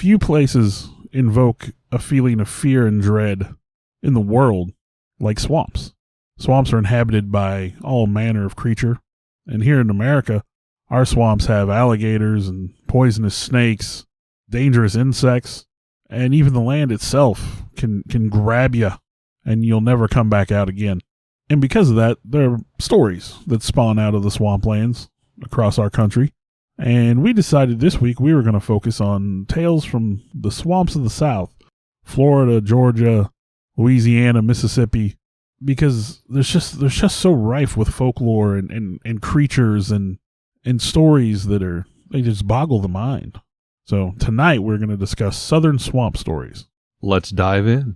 few places invoke a feeling of fear and dread in the world like swamps. Swamps are inhabited by all manner of creature. And here in America, our swamps have alligators and poisonous snakes, dangerous insects, and even the land itself can grab you and you'll never come back out again. And because of that, there are stories that spawn out of the swamplands across our country. And we decided this week we were going to focus on tales from the swamps of the South, Florida, Georgia, Louisiana, Mississippi, because there's just so rife with folklore and creatures and stories they just boggle the mind. So tonight we're going to discuss Southern swamp stories. Let's dive in.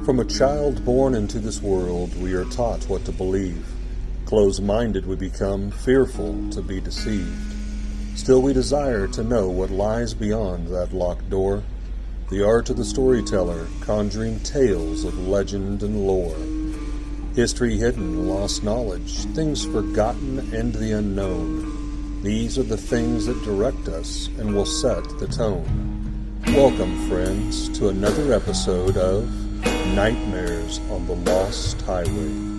From a child born into this world, we are taught what to believe. Closed-minded we become, fearful to be deceived. Still we desire to know what lies beyond that locked door. The art of the storyteller, conjuring tales of legend and lore. History hidden, lost knowledge, things forgotten and the unknown. These are the things that direct us and will set the tone. Welcome, friends, to another episode of Nightmares on the Lost Highway.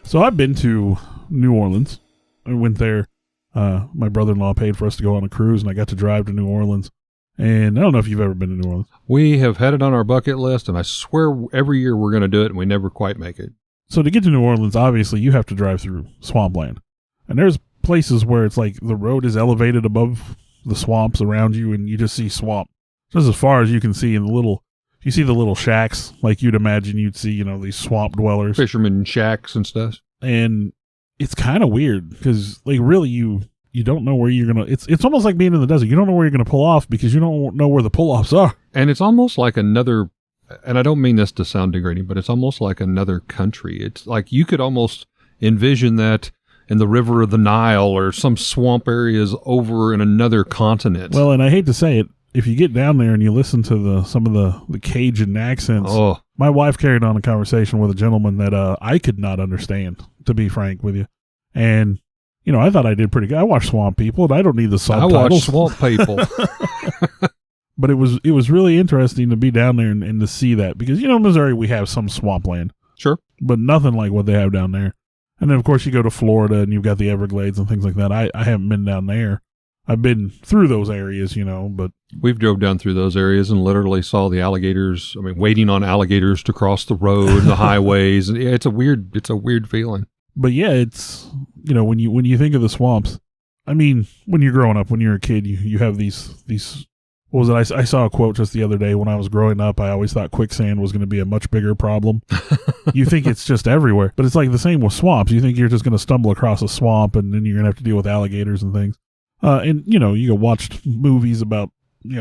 So I've been to New Orleans. I went there. My brother-in-law paid for us to go on a cruise, and I got to drive to New Orleans. And I don't know if you've ever been to New Orleans. We have had it on our bucket list, and I swear every year we're going to do it, and we never quite make it. So to get to New Orleans, obviously, you have to drive through swampland. And there's places where it's like the road is elevated above the swamps around you, and you just see swamp. Just as far as you can see in you see the little shacks, like you'd imagine you'd see, these swamp dwellers. Fishermen shacks and stuff. And it's kind of weird because, like, really, you don't know where you're going to... It's almost like being in the desert. You don't know where you're going to pull off because you don't know where the pull-offs are. And it's almost like another... And I don't mean this to sound degrading, but it's almost like another country. It's like you could almost envision that in the river of the Nile or some swamp areas over in another continent. Well, and I hate to say it, if you get down there and you listen to some of the Cajun accents, my wife carried on a conversation with a gentleman that I could not understand, to be frank with you. And, I thought I did pretty good. I watched Swamp People, and I don't need the subtitles. I watched Swamp People. But it was really interesting to be down there and to see that. Because, Missouri, we have some swampland. Sure. But nothing like what they have down there. And then, of course, you go to Florida, and you've got the Everglades and things like that. I haven't been down there. I've been through those areas, but... We've drove down through those areas and literally saw the alligators, waiting on alligators to cross the road and the highways. And it's a weird feeling. But yeah, it's, when you think of the swamps, when you're growing up, when you're a kid, you have these, what was it? I saw a quote just the other day. When I was growing up, I always thought quicksand was going to be a much bigger problem. You think it's just everywhere, but it's like the same with swamps. You think you're just going to stumble across a swamp and then you're going to have to deal with alligators and things. And you watched movies about,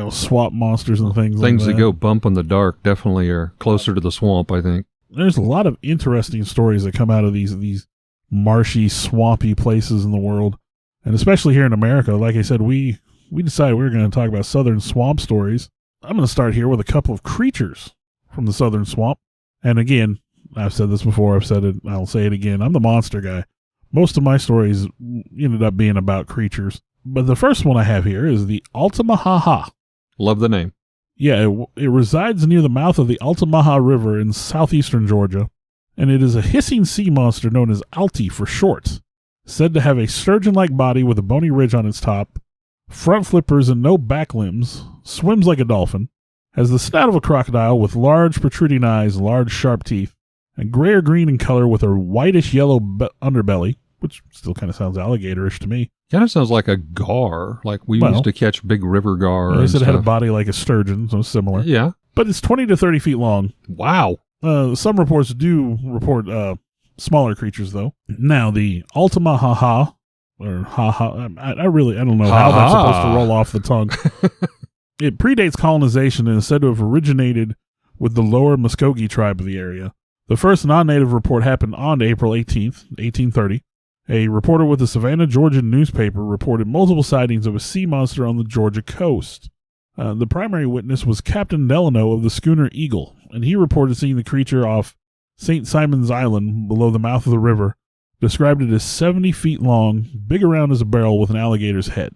swamp monsters and things like that. Things that go bump in the dark definitely are closer to the swamp, I think. There's a lot of interesting stories that come out of these marshy, swampy places in the world. And especially here in America, like I said, we decided we were going to talk about Southern swamp stories. I'm going to start here with a couple of creatures from the Southern swamp. And again, I've said this before, I've said it, I'll say it again, I'm the monster guy. Most of my stories ended up being about creatures. But the first one I have here is the Altamaha. Love the name. Yeah, it resides near the mouth of the Altamaha River in southeastern Georgia, and it is a hissing sea monster known as Alti for short. Said to have a sturgeon-like body with a bony ridge on its top, front flippers and no back limbs, swims like a dolphin, has the snout of a crocodile with large protruding eyes, large sharp teeth, and gray or green in color with a whitish-yellow underbelly, which still kind of sounds alligatorish to me. Kind of sounds like a gar, like we used to catch big river gar. They said it had a body like a sturgeon, so similar. Yeah. But it's 20 to 30 feet long. Wow. Some reports do report smaller creatures, though. Now, the Altamaha, or ha-ha, I don't know how that's supposed to roll off the tongue. It predates colonization and is said to have originated with the lower Muskogee tribe of the area. The first non-native report happened on April 18th, 1830. A reporter with the Savannah, Georgia newspaper reported multiple sightings of a sea monster on the Georgia coast. The primary witness was Captain Delano of the schooner Eagle, and he reported seeing the creature off St. Simon's Island, below the mouth of the river, described it as 70 feet long, big around as a barrel with an alligator's head.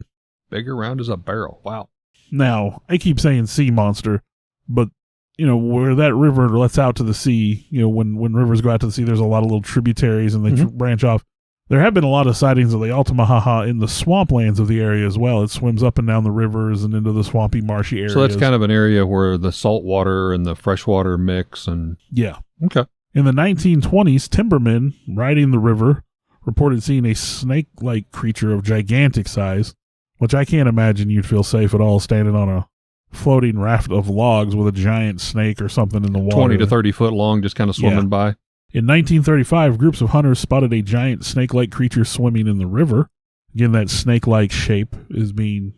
Big around as a barrel. Wow. Now, I keep saying sea monster, but, where that river lets out to the sea, when rivers go out to the sea, there's a lot of little tributaries and they branch off. There have been a lot of sightings of the Altamaha in the swamplands of the area as well. It swims up and down the rivers and into the swampy, marshy areas. So that's kind of an area where the salt water and the fresh water mix and... Yeah. Okay. In the 1920s, timbermen riding the river reported seeing a snake-like creature of gigantic size, which I can't imagine you'd feel safe at all standing on a floating raft of logs with a giant snake or something in the water. 20 to 30 foot long, just kind of swimming by. In 1935, groups of hunters spotted a giant snake-like creature swimming in the river. Again, that snake-like shape is being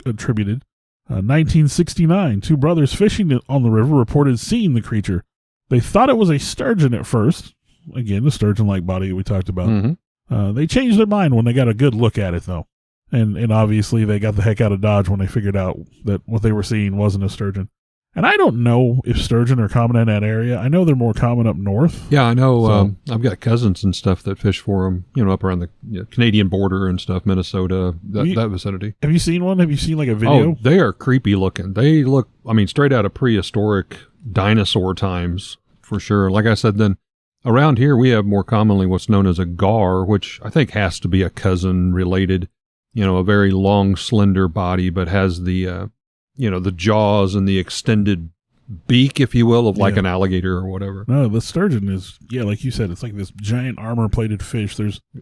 attributed. 1969, two brothers fishing on the river reported seeing the creature. They thought it was a sturgeon at first. Again, the sturgeon-like body we talked about. Mm-hmm. They changed their mind when they got a good look at it, though. And obviously they got the heck out of Dodge when they figured out that what they were seeing wasn't a sturgeon. And I don't know if sturgeon are common in that area. I know they're more common up north. Yeah, I know. I've got cousins and stuff that fish for them, up around the Canadian border and stuff, Minnesota, that vicinity. Have you seen one? Have you seen like a video? Oh, they are creepy looking. They look, straight out of prehistoric dinosaur times for sure. Like I said, then around here we have more commonly what's known as a gar, which I think has to be a cousin related, a very long, slender body, but has the, the jaws and the extended beak, if you will, of like an alligator or whatever. No, the sturgeon is, like you said, it's like this giant armor-plated fish.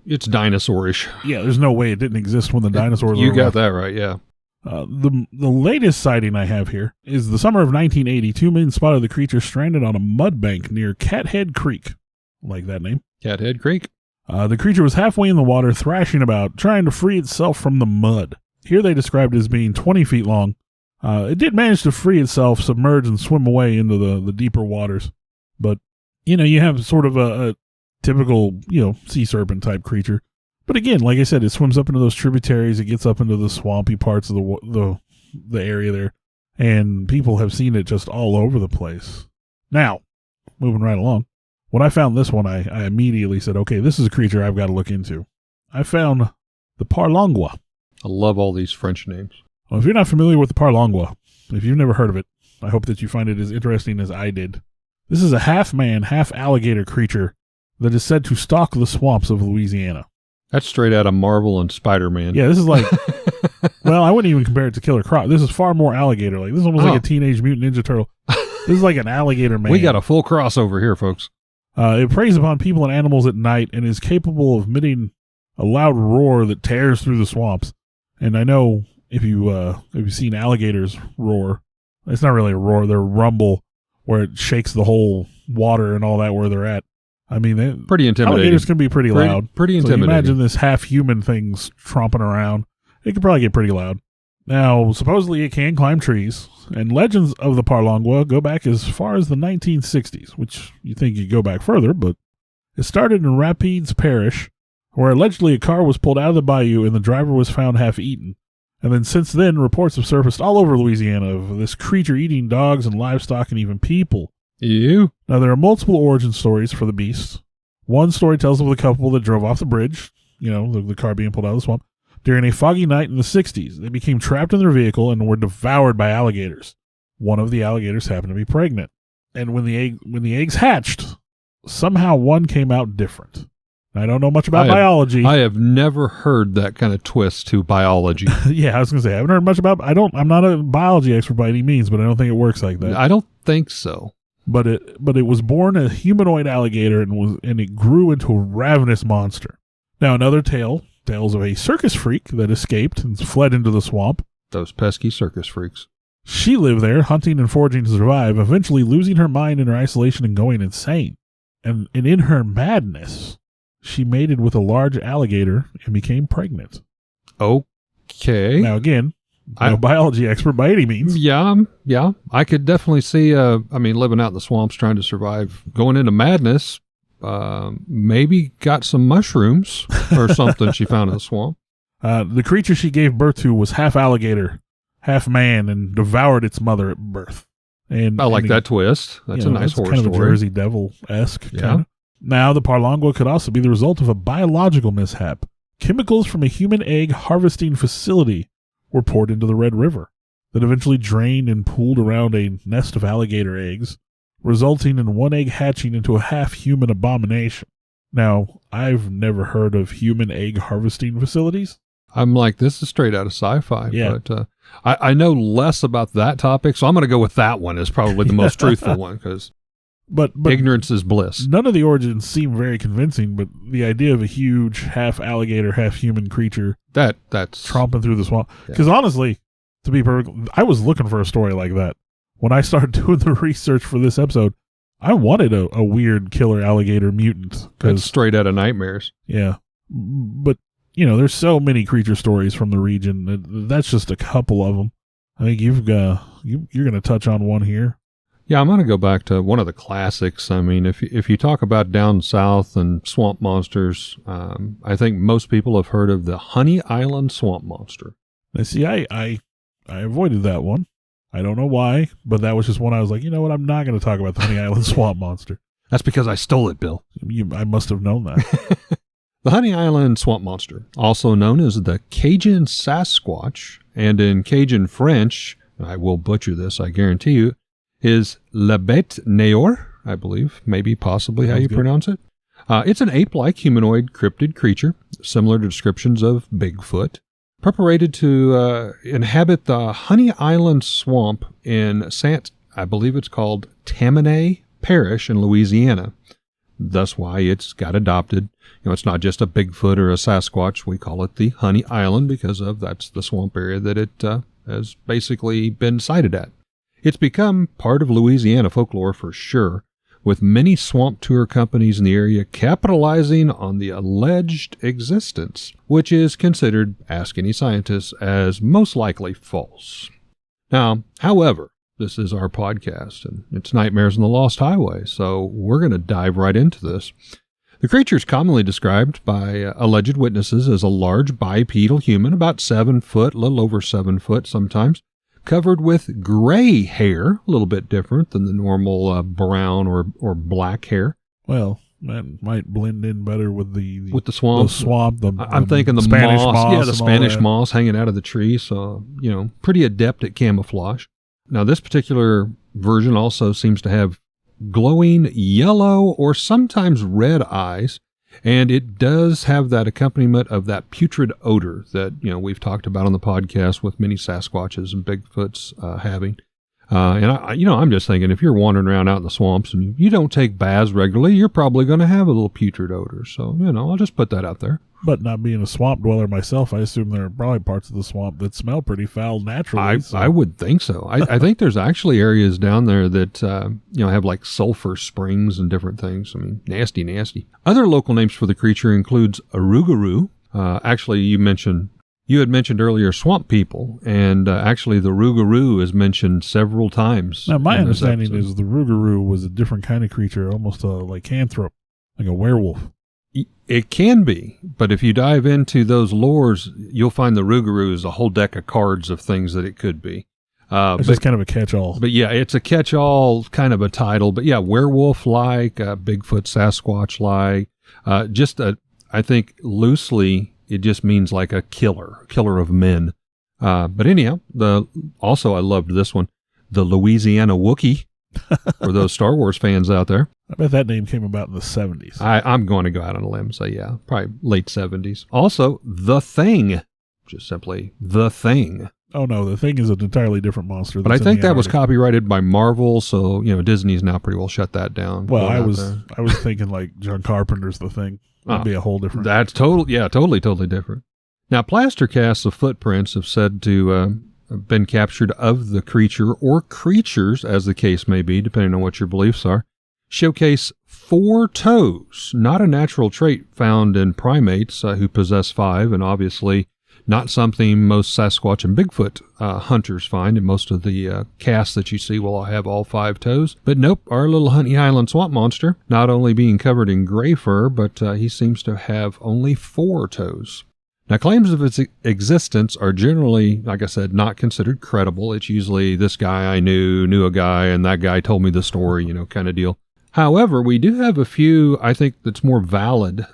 It's dinosaurish. Yeah, there's no way it didn't exist when the dinosaurs were You got around. that right, yeah. The latest sighting I have here is the summer of 1980. Two men spotted the creature stranded on a mud bank near Cathead Creek. Like that name. Cathead Creek. The creature was halfway in the water, thrashing about, trying to free itself from the mud. Here they described it as being 20 feet long. It did manage to free itself, submerge, and swim away into the deeper waters. But, you have sort of a typical, sea serpent type creature. But again, like I said, it swims up into those tributaries. It gets up into the swampy parts of the area there. And people have seen it just all over the place. Now, moving right along. When I found this one, I immediately said, okay, this is a creature I've got to look into. I found the Parlangua. I love all these French names. Well, if you're not familiar with the Parlangua, if you've never heard of it, I hope that you find it as interesting as I did. This is a half-man, half-alligator creature that is said to stalk the swamps of Louisiana. That's straight out of Marvel and Spider-Man. Yeah, this is like, well, I wouldn't even compare it to Killer Croc. This is far more alligator-like. This is almost like a Teenage Mutant Ninja Turtle. This is like an alligator man. We got a full crossover here, folks. It preys upon people and animals at night and is capable of emitting a loud roar that tears through the swamps. And I know if you've seen alligators roar, it's not really a roar, they're a rumble where it shakes the whole water and all that where they're at. I mean, pretty intimidating. Alligators can be pretty loud. Pretty So intimidating. you imagine this half-human thing's tromping around. It could probably get pretty loud. Now, supposedly it can climb trees, and legends of the Parlangua go back as far as the 1960s, which you think you go back further, but it started in Rapides Parish, where allegedly a car was pulled out of the bayou and the driver was found half-eaten. And then since then, reports have surfaced all over Louisiana of this creature eating dogs and livestock and even people. Ew. Now, there are multiple origin stories for the beast. One story tells of the couple that drove off the bridge, the car being pulled out of the swamp, during a foggy night in the 60s. They became trapped in their vehicle and were devoured by alligators. One of the alligators happened to be pregnant. And when the eggs hatched, somehow one came out different. I don't know much about biology. I have never heard that kind of twist to biology. Yeah, I was going to say, I haven't heard much about I'm not a biology expert by any means, but I don't think it works like that. I don't think so. But it was born a humanoid alligator and it grew into a ravenous monster. Now, another tales of a circus freak that escaped and fled into the swamp. Those pesky circus freaks. She lived there, hunting and foraging to survive, eventually losing her mind in her isolation and going insane. And in her madness, she mated with a large alligator and became pregnant. Okay. Now, again, no biology expert by any means. Yeah. I could definitely see, living out in the swamps trying to survive, going into madness, maybe got some mushrooms or something she found in the swamp. The creature she gave birth to was half alligator, half man, and devoured its mother at birth. And I like and that twist. That's a nice horror kind of story. a Jersey Devil-esque. Yeah. Kind of. Now, the Parlangua could also be the result of a biological mishap. Chemicals from a human egg harvesting facility were poured into the Red River that eventually drained and pooled around a nest of alligator eggs, resulting in one egg hatching into a half-human abomination. Now, I've never heard of human egg harvesting facilities. I'm like, this is straight out of sci-fi. Yeah. But I know less about that topic, so I'm going to go with that one as probably the most truthful one, because But ignorance is bliss. none of the origins seem very convincing, but the idea of a huge half-alligator, half-human creature That's tromping through the swamp. Yeah. Because honestly, to be perfect, I was looking for a story like that. When I started doing the research for this episode, I wanted a weird killer alligator mutant. that's 'Cause, straight out of Nightmares. yeah. But, there's so many creature stories from the region. That's just a couple of them. I think you're going to touch on one here. Yeah, I'm going to go back to one of the classics. I mean, if you talk about down south and swamp monsters, I think most people have heard of the Honey Island swamp monster. Now, see, I avoided that one. I don't know why, but that was just one I was like, you know what, I'm not going to talk about the Honey Island swamp monster. That's because I stole it, Bill. I must have known that. The Honey Island swamp monster, also known as the Cajun Sasquatch, and in Cajun French, I will butcher this, I guarantee you, is La Bête Néor, I believe, maybe possibly how Sounds you good. pronounce it. It's an ape-like humanoid cryptid creature, similar to descriptions of Bigfoot, preparated to inhabit the Honey Island swamp in I believe it's called Tamanay Parish in Louisiana. Thus why it's got adopted. It's not just a Bigfoot or a Sasquatch. We call it the Honey Island because that's the swamp area that it has basically been sighted at. It's become part of Louisiana folklore for sure, with many swamp tour companies in the area capitalizing on the alleged existence, which is considered, ask any scientist, as most likely false. Now, however, this is our podcast, and it's Nightmares on the Lost Highway, so we're going to dive right into this. The creature is commonly described by alleged witnesses as a large bipedal human, about 7 foot, a little over 7 foot sometimes, covered with gray hair, a little bit different than the normal brown or black hair. Well, that might blend in better with the swamp. I'm thinking the Spanish moss. Yeah, the and all Spanish that. moss hanging out of the tree. So, pretty adept at camouflage. Now, this particular version also seems to have glowing yellow or sometimes red eyes, and it does have that accompaniment of that putrid odor that, we've talked about on the podcast with many Sasquatches and Bigfoots having. And I'm just thinking, if you're wandering around out in the swamps and you don't take baths regularly, you're probably going to have a little putrid odor. So, I'll just put that out there. But not being a swamp dweller myself, I assume there are probably parts of the swamp that smell pretty foul naturally. I would think so. I think there's actually areas down there that, have like sulfur springs and different things. I mean, nasty, nasty. Other local names for the creature includes Arugaroo. Actually, you had mentioned earlier swamp people, and actually the Rougarou is mentioned several times. Now, my in this understanding episode. is the Rougarou was a different kind of creature, almost a lycanthrope, like a werewolf. It can be, but if you dive into those lores, you'll find the Rougarou is a whole deck of cards of things that it could be. It's just kind of a catch-all. But yeah, it's a catch-all kind of a title. But yeah, werewolf-like, Bigfoot, Sasquatch-like. I think loosely, it just means like a killer of men. But anyhow, also I loved this one, the Louisiana Wookiee, for those Star Wars fans out there. I bet that name came about in the 70s. I'm going to go out on a limb, so yeah, probably late 70s. Also, The Thing, just simply The Thing. Oh no, the Thing is an entirely different monster. But I that's in think the that was Antarctic. copyrighted by Marvel, so Disney's now pretty well shut that down. Well, Going I out was there. thinking like John Carpenter's The Thing. That'd be a whole different. That's totally different. Now, plaster casts of footprints have said to have been captured of the creature or creatures, as the case may be, depending on what your beliefs are, showcase 4 toes, not a natural trait found in primates who possess 5, and obviously not something most Sasquatch and Bigfoot hunters find, and most of the casts that you see will all have all 5 toes. But nope, our little Honey Island swamp monster, not only being covered in gray fur, but he seems to have only 4 toes. Now, claims of its existence are generally, like I said, not considered credible. It's usually this guy I knew a guy, and that guy told me the story, kind of deal. However, we do have a few, I think, that's more valid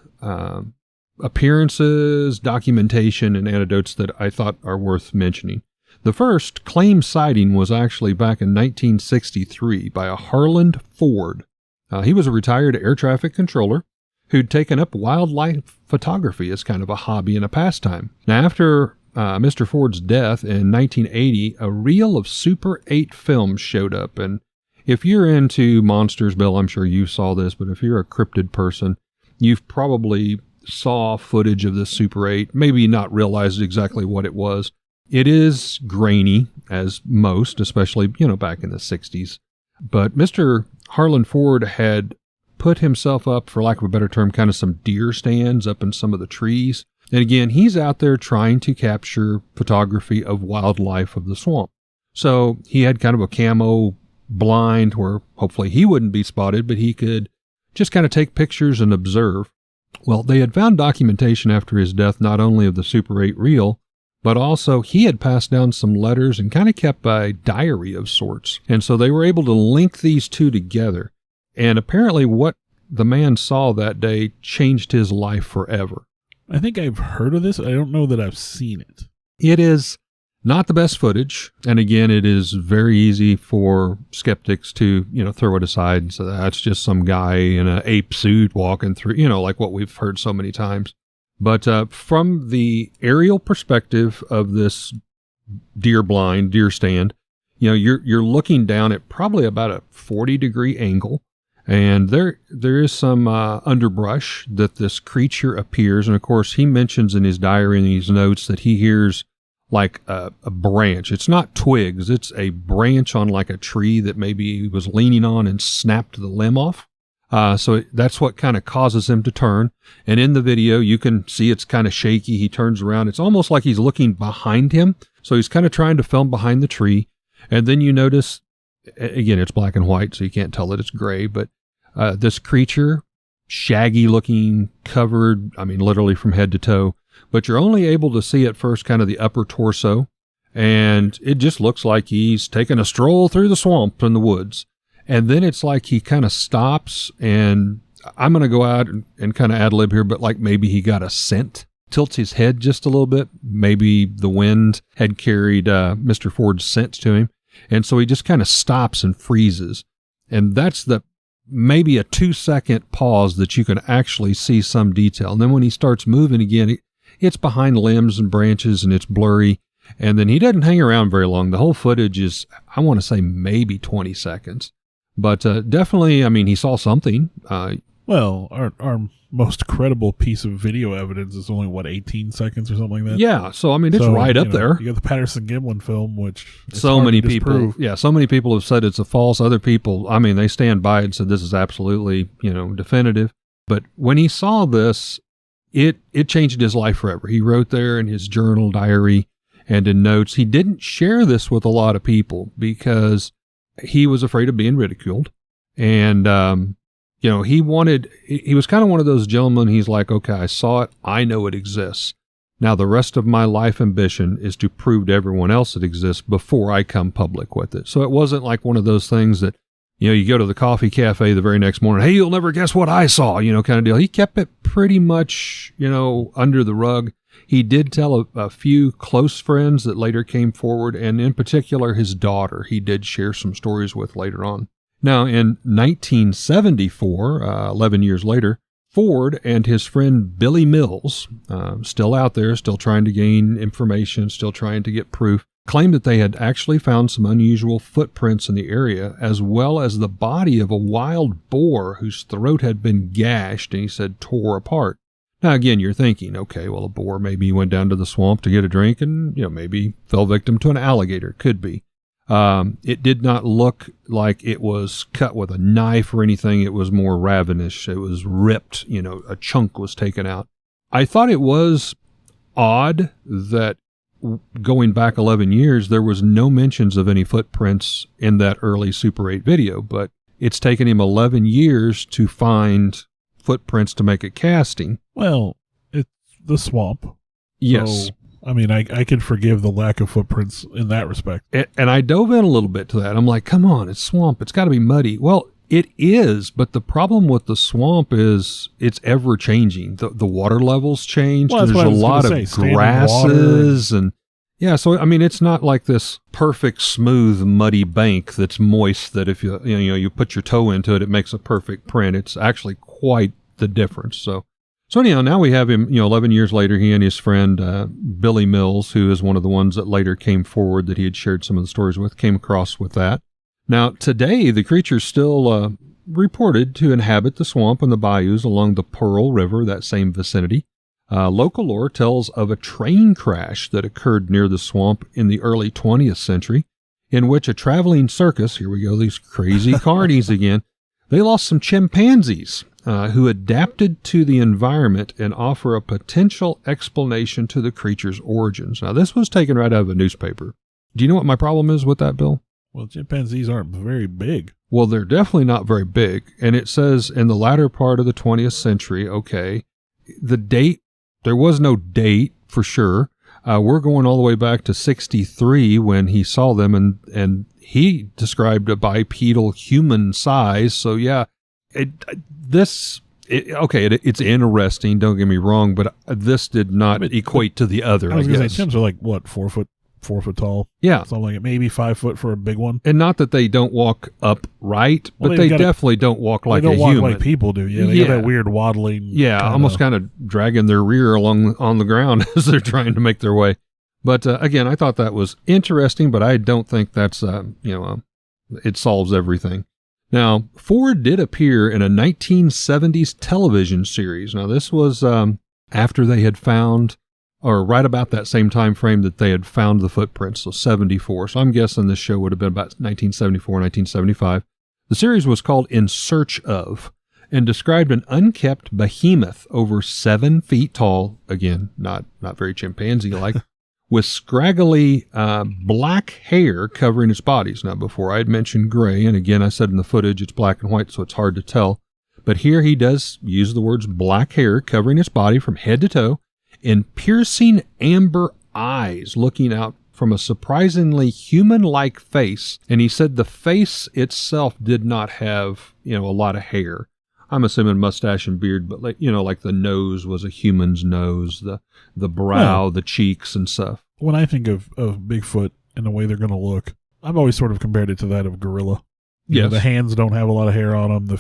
appearances, documentation, and anecdotes that I thought are worth mentioning. The first claimed sighting was actually back in 1963 by a Harland Ford. He was a retired air traffic controller who'd taken up wildlife photography as kind of a hobby and a pastime. Now, after Mr. Ford's death in 1980, a reel of Super 8 films showed up. And if you're into monsters, Bill, I'm sure you saw this, but if you're a cryptid person, you've probably saw footage of this Super 8, maybe not realized exactly what it was. It is grainy, as most, especially, back in the 60s. But Mr. Harland Ford had put himself up, for lack of a better term, kind of some deer stands up in some of the trees. And again, he's out there trying to capture photography of wildlife of the swamp. So he had kind of a camo blind where hopefully he wouldn't be spotted, but he could just kind of take pictures and observe. Well, they had found documentation after his death, not only of the Super 8 reel, but also he had passed down some letters and kind of kept a diary of sorts. And so they were able to link these two together. And apparently what the man saw that day changed his life forever. I think I've heard of this. I don't know that I've seen it. It is not the best footage. And again, it is very easy for skeptics to, throw it aside and say that's just some guy in an ape suit walking through, like what we've heard so many times. But from the aerial perspective of this deer stand, you're looking down at probably about a 40-degree angle. And there is some underbrush that this creature appears. And of course, he mentions in his diary and these notes that he hears like a branch. It's not twigs. It's a branch on like a tree that maybe he was leaning on and snapped the limb off. So that's what kind of causes him to turn. And in the video, you can see it's kind of shaky. He turns around. It's almost like he's looking behind him. So he's kind of trying to film behind the tree. And then you notice, again, it's black and white, so you can't tell that it's gray, but this creature, shaggy looking, covered, literally from head to toe, but you're only able to see at first kind of the upper torso. And it just looks like he's taking a stroll through the swamp in the woods. And then it's like he kind of stops, and I'm going to go out and kind of ad lib here, but like maybe he got a scent, tilts his head just a little bit. Maybe the wind had carried Mr. Ford's scent to him. And so he just kind of stops and freezes. And that's maybe a 2-second pause that you can actually see some detail. And then when he starts moving again, it's behind limbs and branches and it's blurry. And then he doesn't hang around very long. The whole footage is, I want to say, maybe 20 seconds. But definitely, he saw something. Well, our most credible piece of video evidence is only, 18 seconds or something like that? Yeah, so, it's right up there. You got the Patterson-Gimlin film, which so many people have said it's a false. Other people, they stand by it and said this is absolutely, definitive. But when he saw this, it changed his life forever. He wrote there in his journal, diary, and in notes. He didn't share this with a lot of people because he was afraid of being ridiculed. And, he was kind of one of those gentlemen. He's like, okay, I saw it. I know it exists. Now the rest of my life ambition is to prove to everyone else it exists before I come public with it. So it wasn't like one of those things that, you go to the coffee cafe the very next morning. Hey, you'll never guess what I saw, kind of deal. He kept it pretty much, under the rug. He did tell a few close friends that later came forward, and in particular his daughter, he did share some stories with later on. Now, in 1974, 11 years later, Ford and his friend Billy Mills, still out there, still trying to gain information, still trying to get proof, claimed that they had actually found some unusual footprints in the area, as well as the body of a wild boar whose throat had been gashed and he said tore apart. Now, again, you're thinking, okay, well, a boar maybe went down to the swamp to get a drink and, maybe fell victim to an alligator. Could be. It did not look like it was cut with a knife or anything. It was more ravenous. It was ripped, a chunk was taken out. I thought it was odd that going back 11 years, there was no mentions of any footprints in that early Super 8 video, but it's taken him 11 years to find footprints to make a casting. Well, it's the swamp. Yes. So, I mean, I could forgive the lack of footprints in that respect. And I dove in a little bit to that. I'm like, come on, it's swamp. It's got to be muddy. Well, it is, but the problem with the swamp is it's ever changing. The water levels change. Well, that's There's what I a was lot gonna of say, standing grasses and yeah. So I mean, it's not like this perfect, smooth, muddy bank that's moist. That if you put your toe into it, it makes a perfect print. It's actually quite the difference. So anyhow, now we have him. 11 years later, he and his friend Billy Mills, who is one of the ones that later came forward that he had shared some of the stories with, came across with that. Now, today, the creature's still reported to inhabit the swamp and the bayous along the Pearl River, that same vicinity. Local lore tells of a train crash that occurred near the swamp in the early 20th century, in which a traveling circus, here we go, these crazy carnies again, they lost some chimpanzees who adapted to the environment and offer a potential explanation to the creature's origins. Now, this was taken right out of a newspaper. Do you know what my problem is with that, Bill? Well, chimpanzees aren't very big. Well, they're definitely not very big. And it says in the latter part of the 20th century, okay, the date, there was no date for sure. We're going all the way back to 1963 when he saw them, and he described a bipedal human size. So, yeah, it's interesting, don't get me wrong, but this did not equate to the other, I was I going to guess. say, chimps are like, what, 4 foot tall? Yeah. Something like it. Maybe 5 foot for a big one. And not that they don't walk upright, Well, but they've they got definitely don't walk like they don't a walk human. like people do. Yeah, they got that weird waddling. Yeah, almost kind of dragging their rear along on the ground as they're trying to make their way. But again, I thought that was interesting, but I don't think that's it solves everything. Now, Ford did appear in a 1970s television series. Now, this was after they had found, or right about that same time frame that they had found the footprints, so 74. So I'm guessing this show would have been about 1974, 1975. The series was called In Search Of, and described an unkept behemoth over 7 feet tall, again, not very chimpanzee-like, with scraggly black hair covering its bodies. Now, before I had mentioned gray, and again, I said in the footage it's black and white, so it's hard to tell. But here he does use the words black hair covering its body from head to toe, and piercing amber eyes looking out from a surprisingly human-like face. And he said the face itself did not have, a lot of hair. I'm assuming mustache and beard, but like the nose was a human's nose, the brow, the cheeks and stuff. When I think of Bigfoot and the way they're going to look, I've always sort of compared it to that of gorilla. Yes. The hands don't have a lot of hair on them. The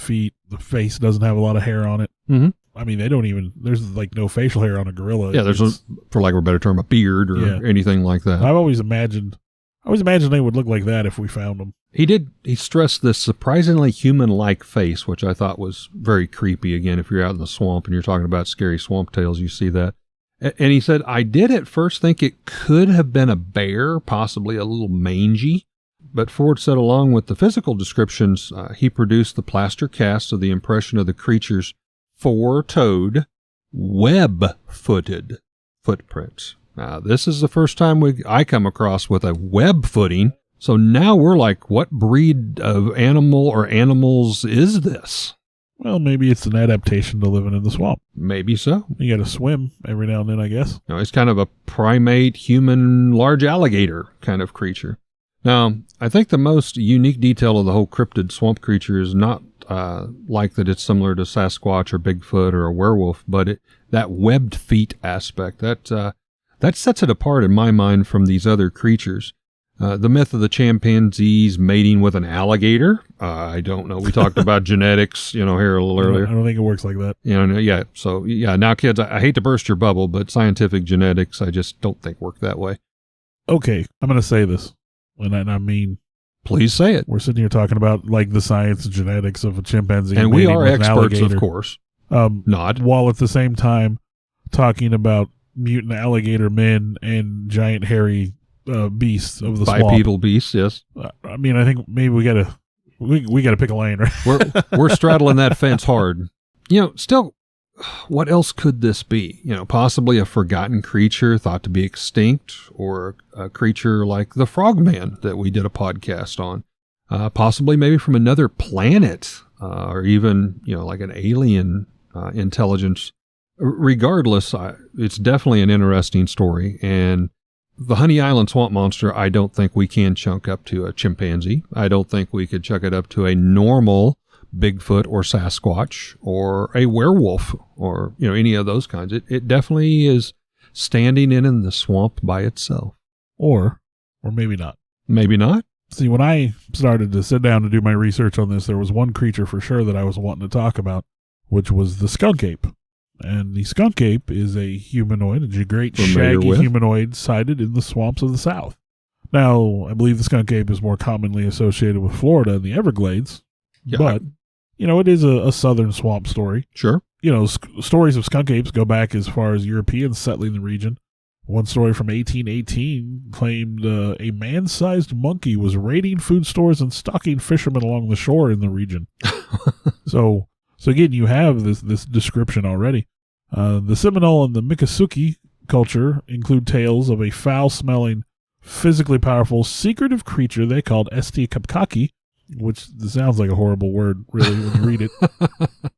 face doesn't have a lot of hair on it. Mm-hmm. I mean, there's like no facial hair on a gorilla. Yeah, there's for lack of a better term, a beard or anything like that. I've always imagined they would look like that if we found them. He stressed this surprisingly human-like face, which I thought was very creepy. Again, if you're out in the swamp and you're talking about scary swamp tales, you see that. And he said, I did at first think it could have been a bear, possibly a little mangy. But Ford said along with the physical descriptions, he produced the plaster cast of the impression of the creature's 4-toed, web-footed footprints. Now, this is the first time I come across with a web footing. So now we're like, what breed of animal or animals is this? Well, maybe it's an adaptation to living in the swamp. Maybe so. You got to swim every now and then, I guess. It's kind of a primate, human, large alligator kind of creature. Now, I think the most unique detail of the whole cryptid swamp creature is not like that it's similar to Sasquatch or Bigfoot or a werewolf, but that webbed feet aspect, that sets it apart in my mind from these other creatures. The myth of the chimpanzees mating with an alligator, I don't know. We talked about genetics, here a little earlier. I don't think it works like that. Yeah. So, yeah, now kids, I hate to burst your bubble, but scientific genetics, I just don't think work that way. Okay, I'm going to say this, and I mean... Please say it. We're sitting here talking about, like, the science and genetics of a chimpanzee. And we are with an experts, of alligator. course. Not. While at the same time talking about mutant alligator men and giant hairy beasts of the swamp. Bipedal beasts, yes. I mean, I think maybe we gotta pick a lane, right? We're straddling that fence hard. Still, what else could this be? Possibly a forgotten creature thought to be extinct, or a creature like the frogman that we did a podcast on. Possibly maybe from another planet, or even, like an alien intelligence. regardless, it's definitely an interesting story. And the Honey Island swamp monster, I don't think we can chunk up to a chimpanzee. I don't think we could chuck it up to a normal Bigfoot or Sasquatch or a werewolf or, any of those kinds. It definitely is standing in the swamp by itself. Or maybe not. Maybe not. See, when I started to sit down to do my research on this, there was one creature for sure that I was wanting to talk about, which was the skunk ape. And the skunk ape is a humanoid, a great shaggy humanoid sighted in the swamps of the South. Now, I believe the skunk ape is more commonly associated with Florida and the Everglades, but, it is a southern swamp story. Sure. Stories of skunk apes go back as far as Europeans settling the region. One story from 1818 claimed a man-sized monkey was raiding food stores and stalking fishermen along the shore in the region. So again, you have this description already. The Seminole and the Miccosukee culture include tales of a foul-smelling, physically powerful, secretive creature they called Esti-Kapkaki, which sounds like a horrible word, really, when you read it.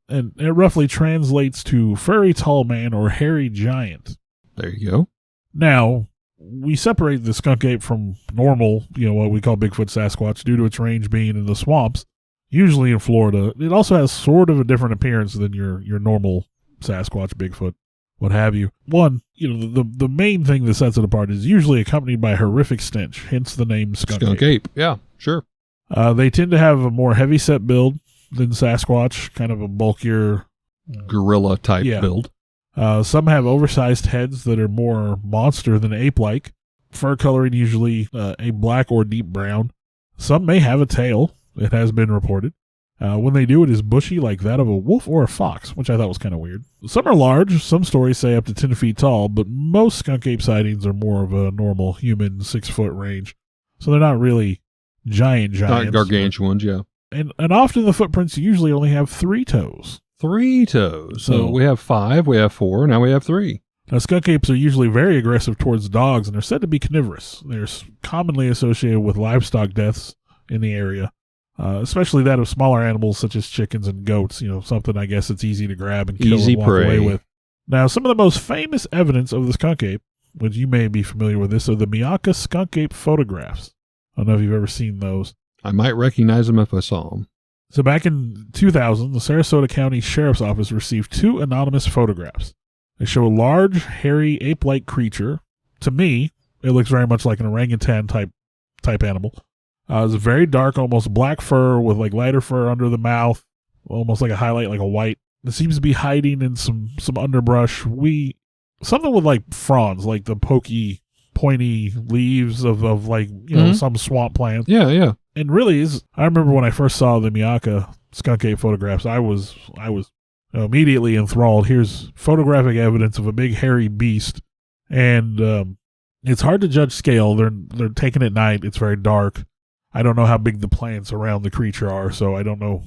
And it roughly translates to furry tall man or hairy giant. There you go. Now, we separate the skunk ape from normal, what we call Bigfoot Sasquatch, due to its range being in the swamps, usually in Florida. It also has sort of a different appearance than your normal Sasquatch, Bigfoot, what have you. One, the main thing that sets it apart is usually accompanied by a horrific stench, hence the name skunk ape. Yeah, sure. They tend to have a more heavy-set build than Sasquatch, kind of a bulkier gorilla-type build. Some have oversized heads that are more monster than ape-like. Fur coloring usually a black or deep brown. Some may have a tail. It has been reported. When they do, it is bushy like that of a wolf or a fox, which I thought was kind of weird. Some are large. Some stories say up to 10 feet tall, but most skunk ape sightings are more of a normal human 6-foot range. So they're not really giants. Not gargantuans, yeah. And often the footprints usually only have 3 toes. 3 toes. So we have 5, we have 4, now we have 3. Now, skunk apes are usually very aggressive towards dogs, and they're said to be carnivorous. They're commonly associated with livestock deaths in the area, especially that of smaller animals such as chickens and goats, something I guess it's easy to grab and kill and walk away with. Now, some of the most famous evidence of the skunk ape, which you may be familiar with this, are the Miaka skunk ape photographs. I don't know if you've ever seen those. I might recognize them if I saw them. So back in 2000, the Sarasota County Sheriff's Office received 2 anonymous photographs. They show a large, hairy, ape-like creature. To me, it looks very much like an orangutan type animal. It's very dark, almost black fur with like lighter fur under the mouth, almost like a highlight, like a white. It seems to be hiding in some underbrush. Something with like fronds, like the pokey, pointy leaves of like, some swamp plant. Yeah. And really, I remember when I first saw the Miaka skunk ape photographs, I was immediately enthralled. Here's photographic evidence of a big hairy beast, and it's hard to judge scale. They're taken at night. It's very dark. I don't know how big the plants around the creature are, so I don't know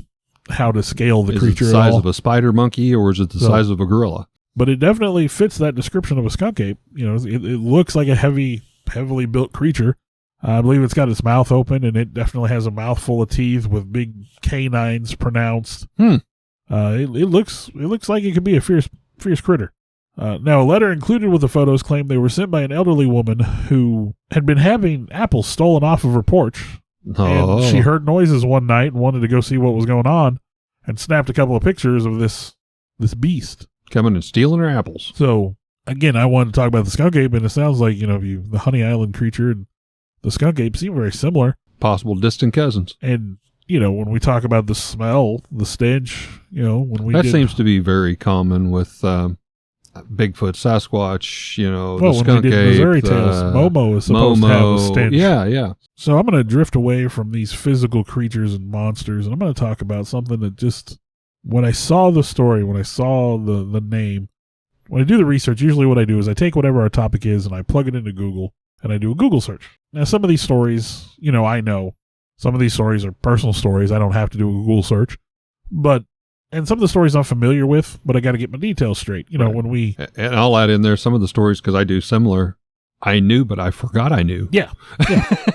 how to scale the creature. Is it the size of a spider monkey, or is it the size of a gorilla? But it definitely fits that description of a skunk ape. It looks like a heavily built creature. I believe it's got its mouth open, and it definitely has a mouthful of teeth with big canines pronounced. It looks like it could be a fierce critter. Now, a letter included with the photos claimed they were sent by an elderly woman who had been having apples stolen off of her porch. Oh. And she heard noises one night and wanted to go see what was going on, and snapped a couple of pictures of this beast coming and stealing her apples. So again, I wanted to talk about the skunk ape, and it sounds like the Honey Island creature and the skunk ape seem very similar. Possible distant cousins. And, when we talk about the smell, the stench, seems to be very common with Bigfoot, Sasquatch, the skunk ape. Missouri Tales, Momo is supposed to have a stench. Yeah. So I'm going to drift away from these physical creatures and monsters, and I'm going to talk about something that just, when I saw the story, when I saw the name, when I do the research, usually what I do is I take whatever our topic is and I plug it into Google, and I do a Google search. Now, some of these stories, I know. Some of these stories are personal stories. I don't have to do a Google search. And some of the stories I'm familiar with, but I got to get my details straight. Right. And I'll add in there some of the stories, because I do similar. I knew, but I forgot I knew. Yeah.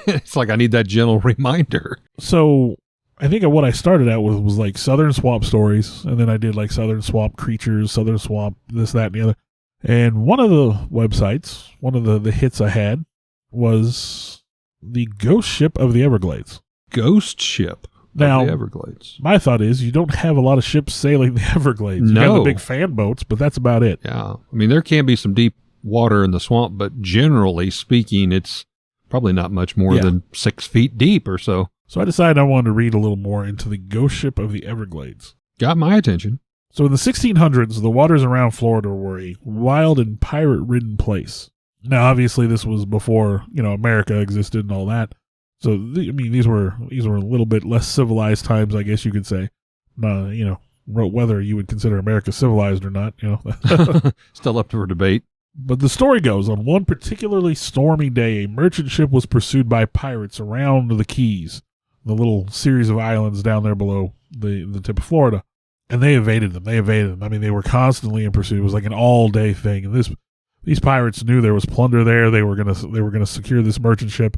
It's like I need that gentle reminder. So I think what I started out with was like Southern Swamp stories, and then I did like Southern Swamp creatures, Southern Swamp, this, that, and the other. And one of the websites, one of the hits I had was the Ghost Ship of the Everglades. Ghost Ship Now, of the Everglades. My thought is you don't have a lot of ships sailing the Everglades. You have the big fan boats, but that's about it. Yeah. I mean, there can be some deep water in the swamp, but generally speaking, it's probably not much more than 6 feet deep or so. So I decided I wanted to read a little more into the Ghost Ship of the Everglades. Got my attention. So in the 1600s, the waters around Florida were a wild and pirate-ridden place. Now, obviously, this was before, America existed and all that. So, these were a little bit less civilized times, I guess you could say. Whether you would consider America civilized or not, Still up for debate. But the story goes, on one particularly stormy day, a merchant ship was pursued by pirates around the Keys, the little series of islands down there below the tip of Florida. And they evaded them. I mean, they were constantly in pursuit. It was like an all-day thing. And these pirates knew there was plunder there. They were gonna secure this merchant ship.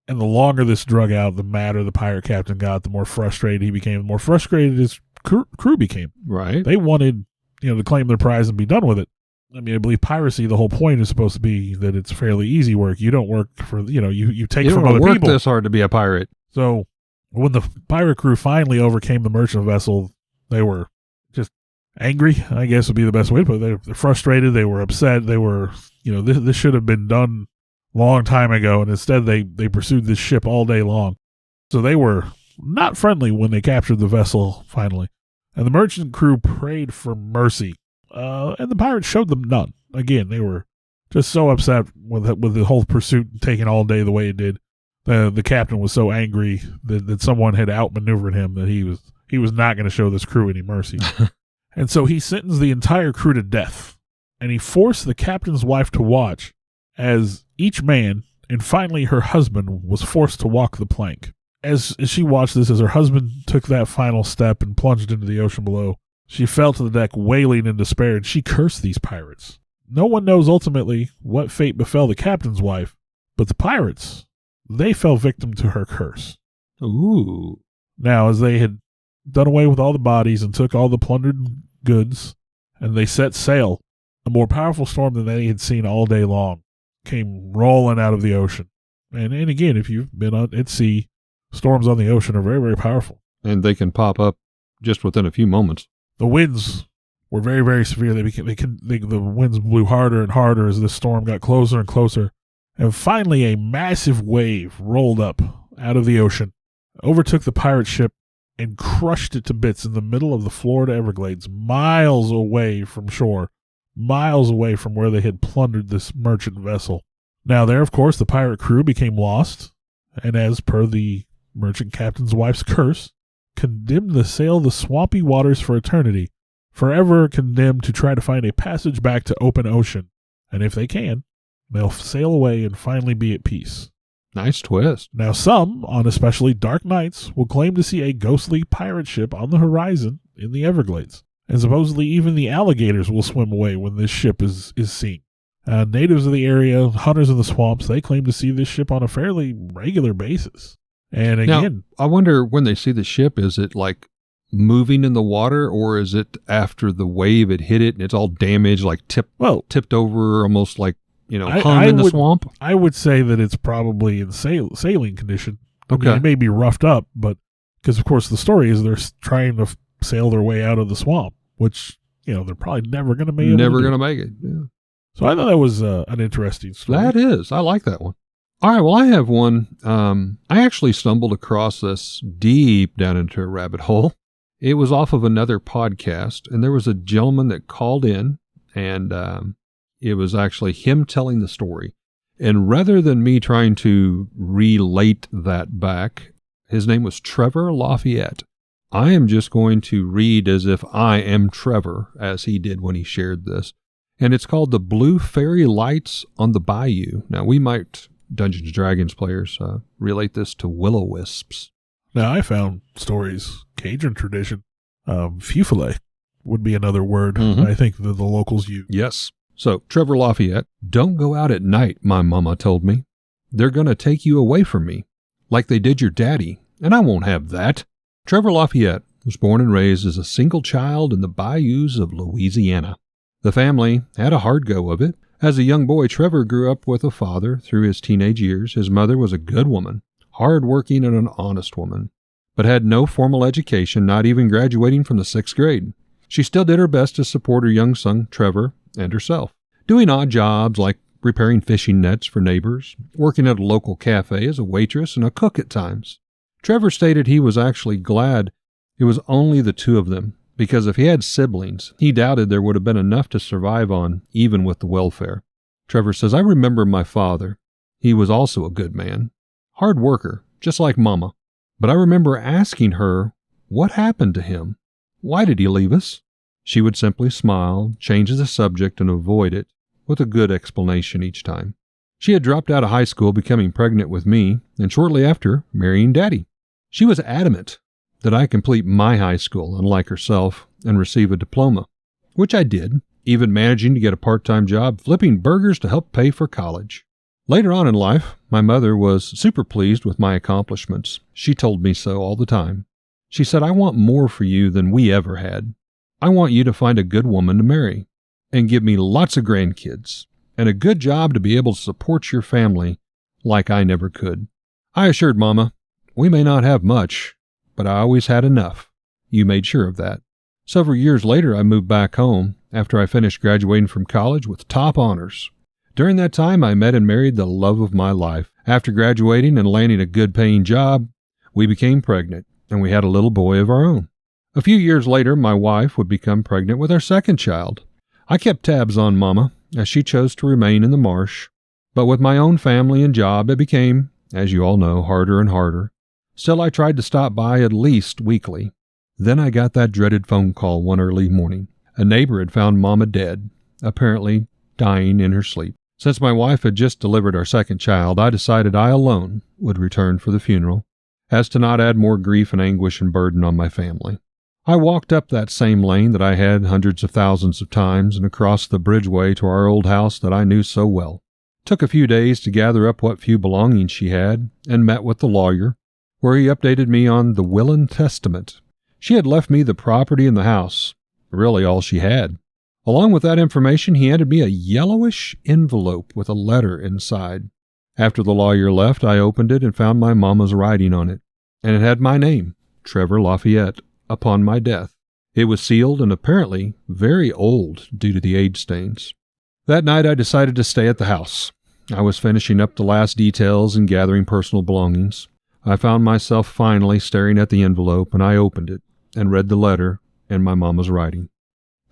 And the longer this drug out, the madder the pirate captain got, the more frustrated he became. The more frustrated his crew became. Right. They wanted, to claim their prize and be done with it. I mean, I believe piracy, the whole point is supposed to be that it's fairly easy work. You don't work for, you take from other people. You don't work this hard to be a pirate. So when the pirate crew finally overcame the merchant vessel, they were just angry, I guess would be the best way to put it. They're frustrated. They were upset. They were, this should have been done long time ago, and instead they pursued this ship all day long. So they were not friendly when they captured the vessel finally. And the merchant crew prayed for mercy. And the pirates showed them none. Again, they were just so upset with the whole pursuit taking all day the way it did. The captain was so angry that someone had outmaneuvered him that he was not going to show this crew any mercy. And so he sentenced the entire crew to death. And he forced the captain's wife to watch as each man, and finally her husband, was forced to walk the plank. As she watched this, as her husband took that final step and plunged into the ocean below, she fell to the deck wailing in despair, and she cursed these pirates. No one knows ultimately what fate befell the captain's wife, but the pirates, they fell victim to her curse. Ooh. Now, as they had done away with all the bodies and took all the plundered goods, and they set sail, a more powerful storm than they had seen all day long came rolling out of the ocean. And again, if you've been at sea, storms on the ocean are very, very powerful. And they can pop up just within a few moments. The winds were very, very severe. The winds blew harder and harder as this storm got closer and closer. And finally, a massive wave rolled up out of the ocean, overtook the pirate ship, and crushed it to bits in the middle of the Florida Everglades, miles away from shore, miles away from where they had plundered this merchant vessel. Now there, of course, the pirate crew became lost, and as per the merchant captain's wife's curse, condemned to sail the swampy waters for eternity, forever condemned to try to find a passage back to open ocean. And if they can, they'll sail away and finally be at peace. Nice twist. Now some, on especially dark nights, will claim to see a ghostly pirate ship on the horizon in the Everglades. And supposedly even the alligators will swim away when this ship is seen. Natives of the area, hunters in the swamps, they claim to see this ship on a fairly regular basis. And again, now, I wonder when they see the ship, is it like moving in the water, or is it after the wave had hit it and it's all damaged, like tipped over, almost like, hung in the swamp? I would say that it's probably in sailing condition. Okay. I mean, it may be roughed up, but because of course the story is they're trying to sail their way out of the swamp, which, they're probably never going to be able to do. Never going to make it. Yeah. So I thought that was an interesting story. That is. I like that one. All right, well, I have one. I actually stumbled across this deep down into a rabbit hole. It was off of another podcast, and there was a gentleman that called in, and it was actually him telling the story. And rather than me trying to relate that back, his name was Trevor Lafayette. I am just going to read as if I am Trevor, as he did when he shared this. And it's called The Blue Fairy Lights on the Bayou. Now, we might, Dungeons & Dragons players, relate this to will-o-wisps. Now, I found stories, Cajun tradition. Fufale would be another word I think that the locals use. Yes. So, Trevor Lafayette, don't go out at night, my mama told me. They're going to take you away from me, like they did your daddy, and I won't have that. Trevor Lafayette was born and raised as a single child in the bayous of Louisiana. The family had a hard go of it. As a young boy, Trevor grew up with a father through his teenage years. His mother was a good woman, hard-working and an honest woman, but had no formal education, not even graduating from the 6th grade. She still did her best to support her young son, Trevor, and herself, doing odd jobs like repairing fishing nets for neighbors, working at a local cafe as a waitress and a cook at times. Trevor stated he was actually glad it was only the two of them, because if he had siblings, he doubted there would have been enough to survive on, even with the welfare. Trevor says, "I remember my father. He was also a good man, hard worker, just like Mama. But I remember asking her, what happened to him? Why did he leave us?" She would simply smile, change the subject, and avoid it, with a good explanation each time. She had dropped out of high school, becoming pregnant with me, and shortly after, marrying Daddy. She was adamant that I complete my high school, unlike herself, and receive a diploma, which I did, even managing to get a part-time job flipping burgers to help pay for college. Later on in life, my mother was super pleased with my accomplishments. She told me so all the time. She said, "I want more for you than we ever had. I want you to find a good woman to marry and give me lots of grandkids and a good job to be able to support your family like I never could." I assured Mama, "We may not have much, but I always had enough. You made sure of that." Several years later, I moved back home after I finished graduating from college with top honors. During that time, I met and married the love of my life. After graduating and landing a good-paying job, we became pregnant, and we had a little boy of our own. A few years later, my wife would become pregnant with our second child. I kept tabs on Mama, as she chose to remain in the marsh. But with my own family and job, it became, as you all know, harder and harder. Still, I tried to stop by at least weekly. Then I got that dreaded phone call one early morning. A neighbor had found Mama dead, apparently dying in her sleep. Since my wife had just delivered our second child, I decided I alone would return for the funeral, as to not add more grief and anguish and burden on my family. I walked up that same lane that I had hundreds of thousands of times and across the bridgeway to our old house that I knew so well. Took a few days to gather up what few belongings she had and met with the lawyer, where he updated me on the will and testament. She had left me the property in the house, really all she had. Along with that information, he handed me a yellowish envelope with a letter inside. After the lawyer left, I opened it and found my Mama's writing on it, and it had my name, Trevor Lafayette, upon my death. It was sealed and apparently very old due to the age stains. That night I decided to stay at the house. I was finishing up the last details and gathering personal belongings. I found myself finally staring at the envelope, and I opened it and read the letter and my Mama's writing.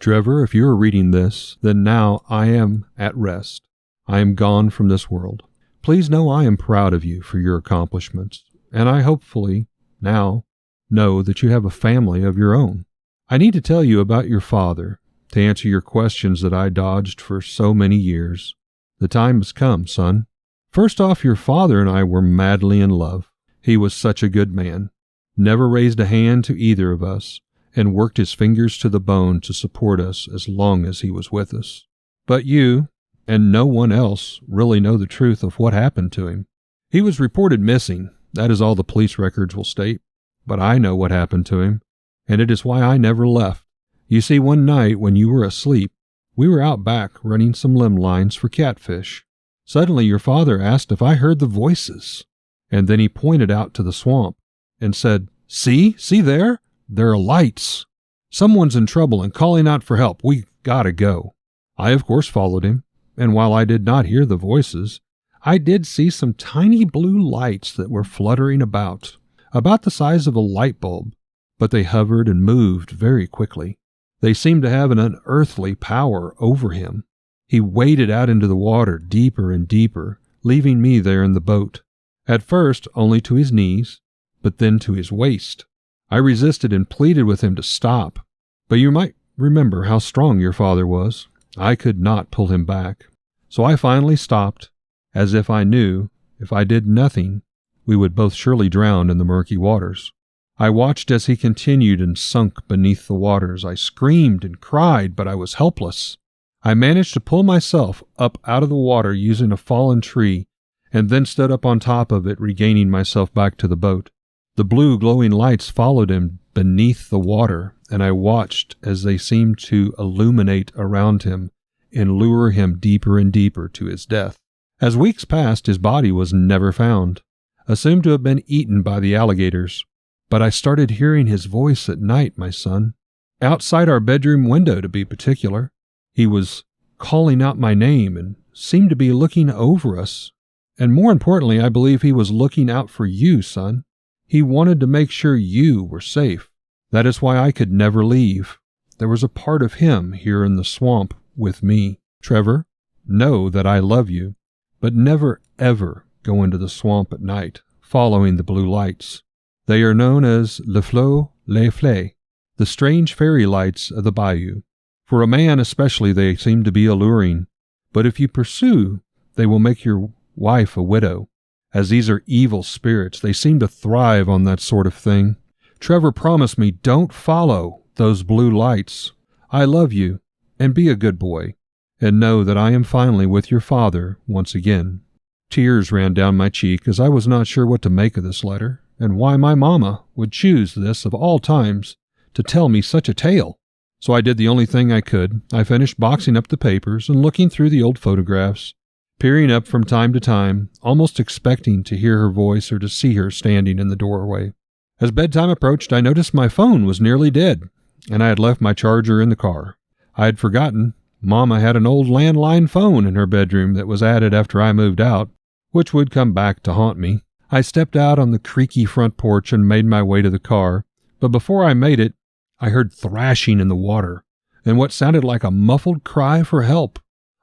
"Trevor, if you are reading this, then now I am at rest. I am gone from this world. Please know I am proud of you for your accomplishments, and I hopefully now know that you have a family of your own. I need to tell you about your father, to answer your questions that I dodged for so many years. The time has come, son. First off, your father and I were madly in love. He was such a good man, never raised a hand to either of us, and worked his fingers to the bone to support us as long as he was with us. But you, and no one else, really know the truth of what happened to him. He was reported missing, that is all the police records will state. But I know what happened to him, and it is why I never left. You see, one night when you were asleep, we were out back running some limb lines for catfish. Suddenly your father asked if I heard the voices, and then he pointed out to the swamp and said, See there? There are lights. Someone's in trouble and calling out for help. We gotta go." I, of course, followed him, and while I did not hear the voices, I did see some tiny blue lights that were fluttering about the size of a light bulb, but they hovered and moved very quickly. They seemed to have an unearthly power over him. He waded out into the water deeper and deeper, leaving me there in the boat. At first only to his knees, but then to his waist. I resisted and pleaded with him to stop, but you might remember how strong your father was. I could not pull him back. So I finally stopped, as if I knew, if I did nothing, we would both surely drown in the murky waters. I watched as he continued and sunk beneath the waters. I screamed and cried, but I was helpless. I managed to pull myself up out of the water using a fallen tree, and then stood up on top of it, regaining myself back to the boat. The blue glowing lights followed him beneath the water, and I watched as they seemed to illuminate around him and lure him deeper and deeper to his death. As weeks passed, his body was never found, assumed to have been eaten by the alligators. But I started hearing his voice at night, my son. Outside our bedroom window, to be particular. He was calling out my name and seemed to be looking over us. And more importantly, I believe he was looking out for you, son. He wanted to make sure you were safe. That is why I could never leave. There was a part of him here in the swamp with me. Trevor, know that I love you, but never ever go into the swamp at night, following the blue lights. They are known as les flots, les flets, the strange fairy lights of the bayou. For a man especially, they seem to be alluring, but if you pursue, they will make your wife a widow. As these are evil spirits, they seem to thrive on that sort of thing. Trevor, promise me, don't follow those blue lights. I love you, and be a good boy, and know that I am finally with your father once again. Tears ran down my cheek as I was not sure what to make of this letter, and why my mama would choose this of all times to tell me such a tale. So I did the only thing I could. I finished boxing up the papers and looking through the old photographs, peering up from time to time, almost expecting to hear her voice or to see her standing in the doorway. As bedtime approached, I noticed my phone was nearly dead, and I had left my charger in the car. I had forgotten. Mama had an old landline phone in her bedroom that was added after I moved out, which would come back to haunt me. I stepped out on the creaky front porch and made my way to the car, but before I made it, I heard thrashing in the water, and what sounded like a muffled cry for help.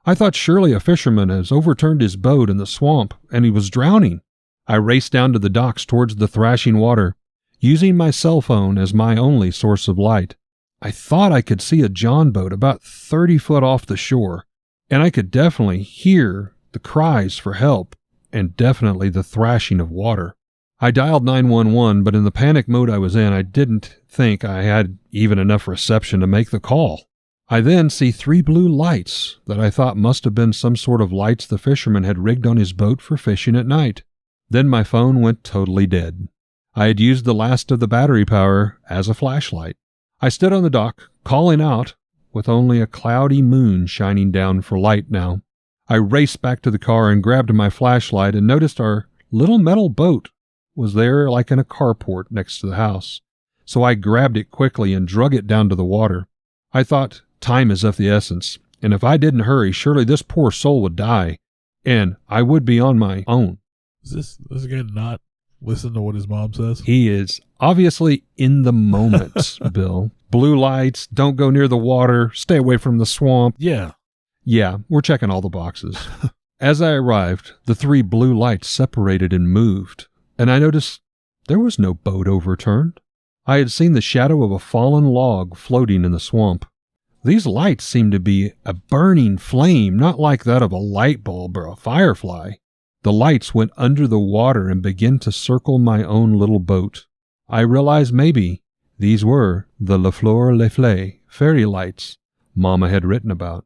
I thought surely a fisherman has overturned his boat in the swamp, and he was drowning. I raced down to the docks towards the thrashing water, using my cell phone as my only source of light. I thought I could see a John boat about 30 foot off the shore, and I could definitely hear the cries for help, and definitely the thrashing of water. I dialed 911, but in the panic mode I was in, I didn't think I had even enough reception to make the call. I then see 3 blue lights that I thought must have been some sort of lights the fisherman had rigged on his boat for fishing at night. Then my phone went totally dead. I had used the last of the battery power as a flashlight. I stood on the dock, calling out, with only a cloudy moon shining down for light now. I raced back to the car and grabbed my flashlight and noticed our little metal boat was there like in a carport next to the house. So I grabbed it quickly and drug it down to the water. I thought, time is of the essence, and if I didn't hurry, surely this poor soul would die, and I would be on my own. Is this guy not listen to what his mom says? He is obviously in the moment, Bill. Blue lights, don't go near the water, stay away from the swamp. Yeah. Yeah, we're checking all the boxes. As I arrived, the 3 blue lights separated and moved, and I noticed there was no boat overturned. I had seen the shadow of a fallen log floating in the swamp. These lights seemed to be a burning flame, not like that of a light bulb or a firefly. The lights went under the water and began to circle my own little boat. I realized maybe these were the Les Flots, les Flets fairy lights Mama had written about.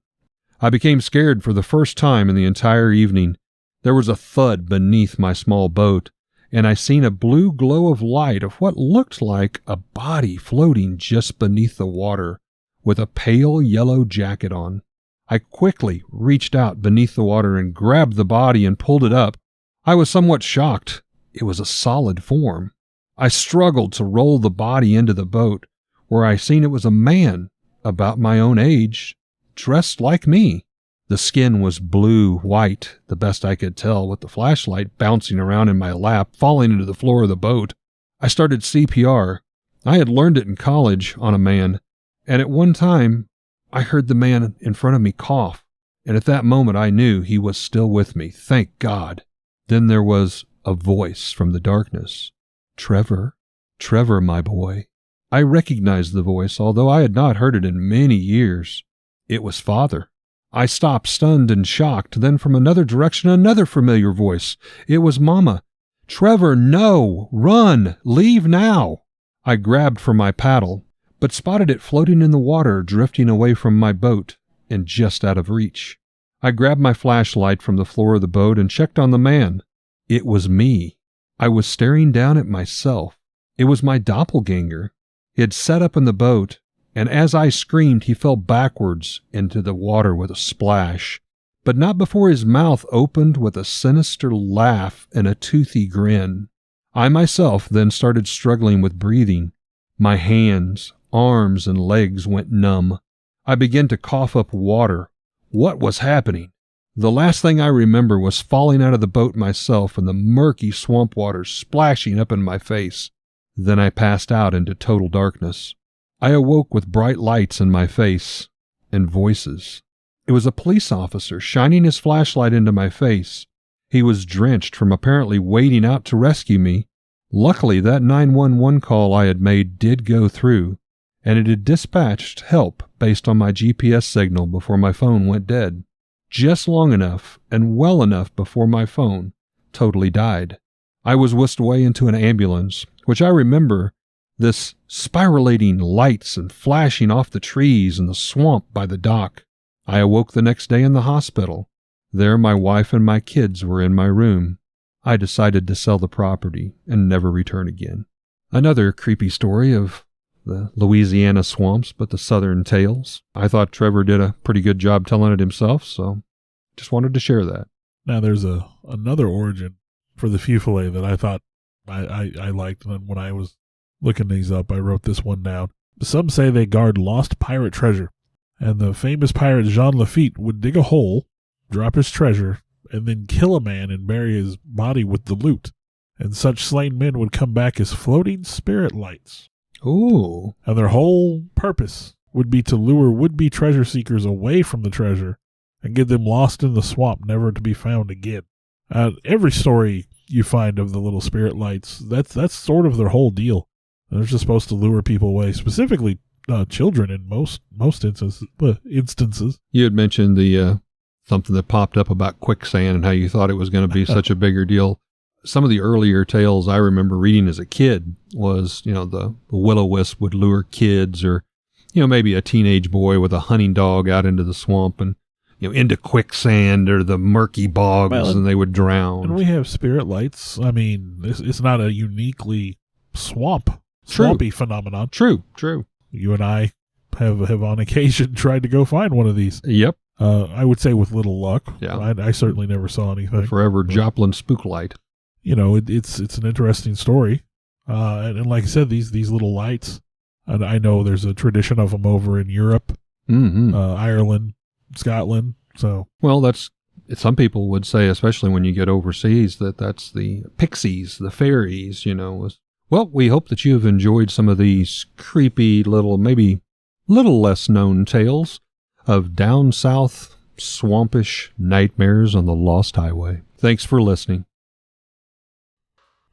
I became scared for the first time in the entire evening. There was a thud beneath my small boat, and I seen a blue glow of light of what looked like a body floating just beneath the water, with a pale yellow jacket on. I quickly reached out beneath the water and grabbed the body and pulled it up. I was somewhat shocked. It was a solid form. I struggled to roll the body into the boat, where I seen it was a man, about my own age, dressed like me. The skin was blue-white, the best I could tell, with the flashlight bouncing around in my lap, falling into the floor of the boat. I started CPR. I had learned it in college on a man, and at one time, I heard the man in front of me cough, and at that moment I knew he was still with me, thank God. Then there was a voice from the darkness. Trevor, Trevor, my boy. I recognized the voice, although I had not heard it in many years. It was Father. I stopped, stunned and shocked. Then from another direction, another familiar voice. It was Mama. Trevor, no! Run! Leave now! I grabbed for my paddle, but spotted it floating in the water, drifting away from my boat, and just out of reach. I grabbed my flashlight from the floor of the boat and checked on the man. It was me. I was staring down at myself, It was my doppelganger. He had set up in the boat, and as I screamed, he fell backwards into the water with a splash, but not before his mouth opened with a sinister laugh and a toothy grin. I myself then started struggling with breathing. My hands, arms, and legs went numb. I began to cough up water. What was happening? The last thing I remember was falling out of the boat myself and the murky swamp water splashing up in my face. Then I passed out into total darkness. I awoke with bright lights in my face and voices. It was a police officer shining his flashlight into my face. He was drenched from apparently wading out to rescue me. Luckily, that 911 call I had made did go through, and it had dispatched help based on my GPS signal before my phone went dead. Just long enough and well enough before my phone totally died. I was whisked away into an ambulance, which I remember this spiralating lights and flashing off the trees and the swamp by the dock. I awoke the next day in the hospital. There my wife and my kids were in my room. I decided to sell the property and never return again. Another creepy story of the Louisiana swamps, but the Southern tales. I thought Trevor did a pretty good job telling it himself, so just wanted to share that. Now there's another origin for the Fufale that I thought I liked, and when I was looking these up, I wrote this one down. Some say they guard lost pirate treasure, and the famous pirate Jean Lafitte would dig a hole, drop his treasure, and then kill a man and bury his body with the loot. And such slain men would come back as floating spirit lights. Ooh. And their whole purpose would be to lure would-be treasure seekers away from the treasure and get them lost in the swamp, never to be found again. Every story you find of the little spirit lights, that's sort of their whole deal. They're just supposed to lure people away, specifically children in most instances. You had mentioned the something that popped up about quicksand and how you thought it was going to be such a bigger deal. Some of the earlier tales I remember reading as a kid was, the will-o-wisp would lure kids or, maybe a teenage boy with a hunting dog out into the swamp and, into quicksand or the murky bogs, and they would drown. And we have spirit lights. I mean, it's not a uniquely swampy phenomenon. True. You and I have on occasion tried to go find one of these. Yep. I would say with little luck. Yeah. I certainly never saw anything. Forever Joplin spooklight. It's an interesting story. And like I said, these little lights, and I know there's a tradition of them over in Europe, Ireland, Scotland. So, well, some people would say, especially when you get overseas, that's the pixies, the fairies, Well, we hope that you have enjoyed some of these creepy maybe little less known tales of down south swampish nightmares on the Lost Highway. Thanks for listening.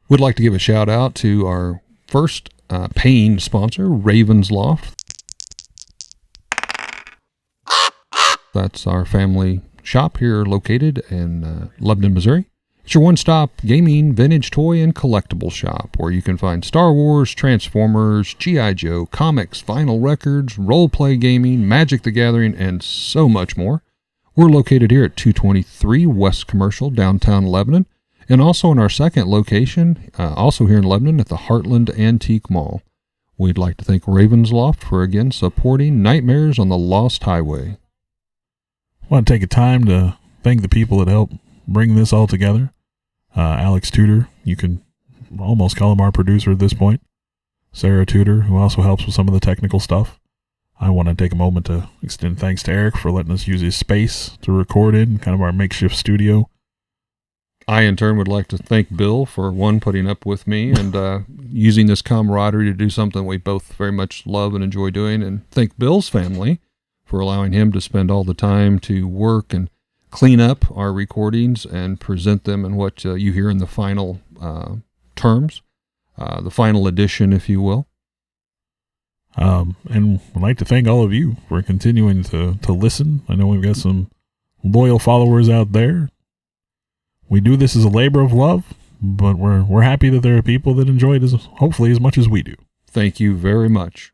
Would like to give a shout out to our first paying sponsor, Raven's Loft. That's our family shop here located in Lebanon, Missouri. It's your one-stop gaming, vintage toy, and collectible shop where you can find Star Wars, Transformers, G.I. Joe, comics, vinyl records, role-play gaming, Magic the Gathering, and so much more. We're located here at 223 West Commercial, downtown Lebanon, and also in our second location, also here in Lebanon, at the Heartland Antique Mall. We'd like to thank Raven's Loft for, again, supporting Nightmares on the Lost Highway. I want to take a time to thank the people that helped bring this all together. Alex Tudor, you can almost call him our producer at this point. Sarah Tudor, who also helps with some of the technical stuff. I want to take a moment to extend thanks to Eric for letting us use his space to record in, kind of our makeshift studio. I, in turn, would like to thank Bill for, one, putting up with me and using this camaraderie to do something we both very much love and enjoy doing, and thank Bill's family for allowing him to spend all the time to work and clean up our recordings and present them in what you hear in the final terms, the final edition, if you will. And I'd like to thank all of you for continuing to listen. I know we've got some loyal followers out there. We do this as a labor of love, but we're happy that there are people that enjoy it hopefully as much as we do. Thank you very much.